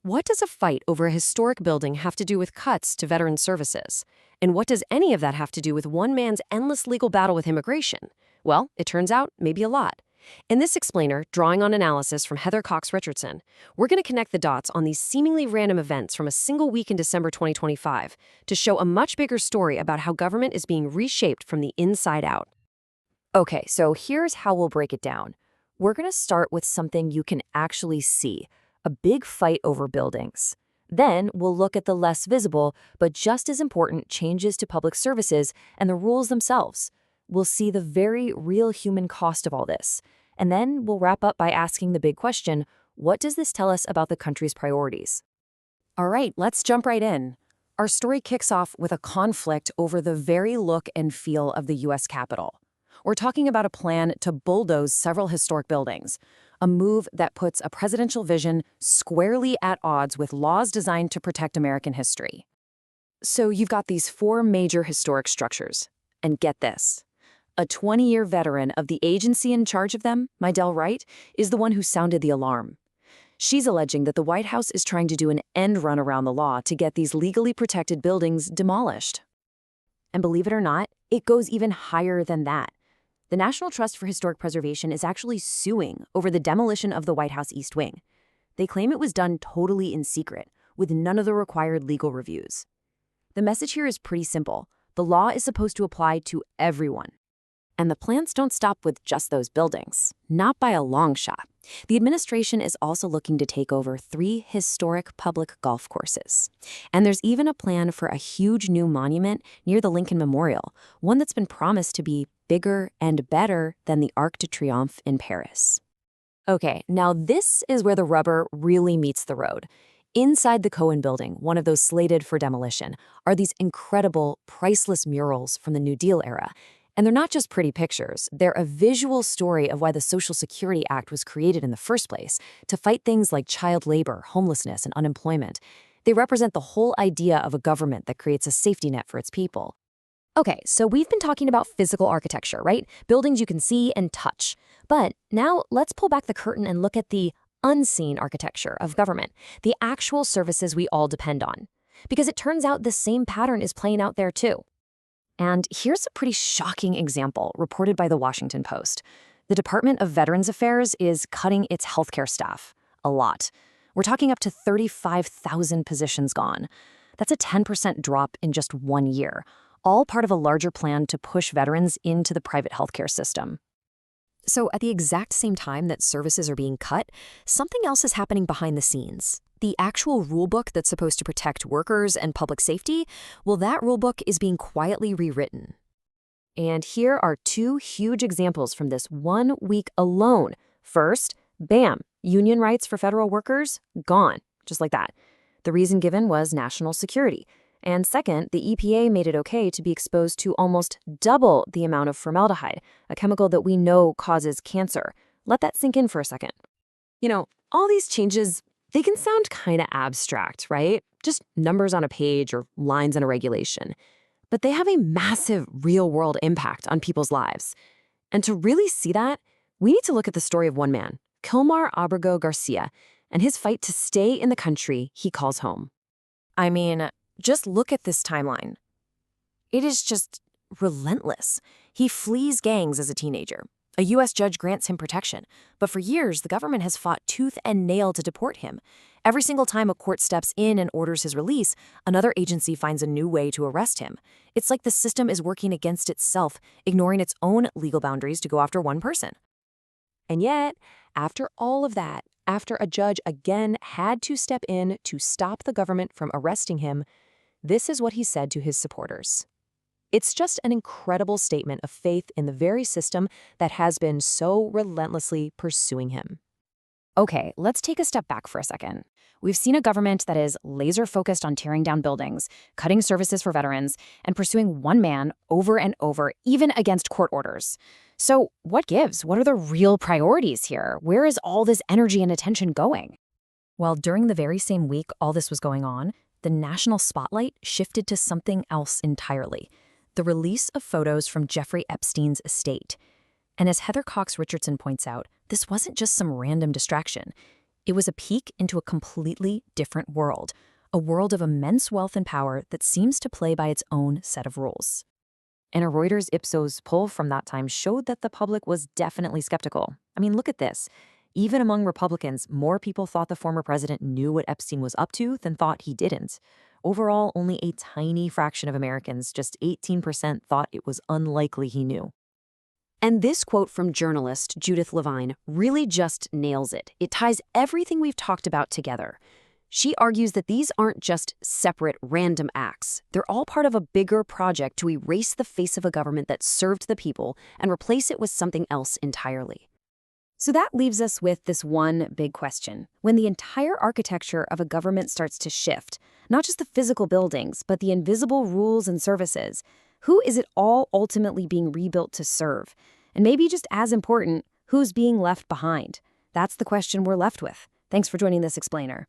What does a fight over a historic building have to do with cuts to veteran services? And what does any of that have to do with one man's endless legal battle with immigration? Well, it turns out maybe a lot. In this explainer, drawing on analysis from Heather Cox Richardson, we're going to connect the dots on these seemingly random events from a single week in December 2025 to show a much bigger story about how government is being reshaped from the inside out. Okay, so here's how we'll break it down. We're going to start with something you can actually see, a big fight over buildings. Then we'll look at the less visible, but just as important changes to public services and the rules themselves. We'll see the very real human cost of all this. And then we'll wrap up by asking the big question, what does this tell us about the country's priorities? All right, let's jump right in. Our story kicks off with a conflict over the very look and feel of the U.S. Capitol. We're talking about a plan to bulldoze several historic buildings, a move that puts a presidential vision squarely at odds with laws designed to protect American history. So you've got these four major historic structures. And get this. A 20-year veteran of the agency in charge of them, Mydell Wright, is the one who sounded the alarm. She's alleging that the White House is trying to do an end run around the law to get these legally protected buildings demolished. And believe it or not, it goes even higher than that. The National Trust for Historic Preservation is actually suing over the demolition of the White House East Wing. They claim it was done totally in secret, with none of the required legal reviews. The message here is pretty simple. The law is supposed to apply to everyone. And the plans don't stop with just those buildings, not by a long shot. The administration is also looking to take over 3 historic public golf courses. And there's even a plan for a huge new monument near the Lincoln Memorial, one that's been promised to be bigger and better than the Arc de Triomphe in Paris. Okay, now this is where the rubber really meets the road. Inside the Cohen Building, one of those slated for demolition, are these incredible, priceless murals from the New Deal era. And they're not just pretty pictures, they're a visual story of why the Social Security Act was created in the first place, to fight things like child labor, homelessness, and unemployment. They represent the whole idea of a government that creates a safety net for its people. Okay, so we've been talking about physical architecture, right? Buildings you can see and touch. But now let's pull back the curtain and look at the unseen architecture of government, the actual services we all depend on. Because it turns out the same pattern is playing out there too. And here's a pretty shocking example reported by the Washington Post. The Department of Veterans Affairs is cutting its healthcare staff. A lot. We're talking up to 35,000 positions gone. That's a 10% drop in just 1 year, all part of a larger plan to push veterans into the private healthcare system. So at the exact same time that services are being cut, something else is happening behind the scenes. The actual rulebook that's supposed to protect workers and public safety, well, that rulebook is being quietly rewritten. And here are 2 huge examples from this 1 week alone. First, bam, union rights for federal workers, gone, just like that. The reason given was national security. And second, the EPA made it okay to be exposed to almost double the amount of formaldehyde, a chemical that we know causes cancer. Let that sink in for a second. You know, all these changes, they can sound kind of abstract, right? Just numbers on a page or lines in a regulation. But they have a massive real-world impact on people's lives. And to really see that, we need to look at the story of one man, Kilmar Abrego Garcia, and his fight to stay in the country he calls home. I mean, just look at this timeline. It is just relentless. He flees gangs as a teenager. A U.S. judge grants him protection, but for years, the government has fought tooth and nail to deport him. Every single time a court steps in and orders his release, another agency finds a new way to arrest him. It's like the system is working against itself, ignoring its own legal boundaries to go after one person. And yet, after all of that, after a judge again had to step in to stop the government from arresting him, this is what he said to his supporters. It's just an incredible statement of faith in the very system that has been so relentlessly pursuing him. Okay, let's take a step back for a second. We've seen a government that is laser-focused on tearing down buildings, cutting services for veterans, and pursuing one man over and over, even against court orders. So what gives? What are the real priorities here? Where is all this energy and attention going? Well, during the very same week all this was going on, the national spotlight shifted to something else entirely. The release of photos from Jeffrey Epstein's estate. And as Heather Cox Richardson points out, this wasn't just some random distraction. It was a peek into a completely different world, a world of immense wealth and power that seems to play by its own set of rules. And a Reuters Ipsos poll from that time showed that the public was definitely skeptical. I mean, look at this. Even among Republicans, more people thought the former president knew what Epstein was up to than thought he didn't. Overall, only a tiny fraction of Americans, just 18%, thought it was unlikely he knew. And this quote from journalist Judith Levine really just nails it. It ties everything we've talked about together. She argues that these aren't just separate, random acts. They're all part of a bigger project to erase the face of a government that served the people and replace it with something else entirely. So that leaves us with this one big question. When the entire architecture of a government starts to shift, not just the physical buildings, but the invisible rules and services, who is it all ultimately being rebuilt to serve? And maybe just as important, who's being left behind? That's the question we're left with. Thanks for joining this explainer.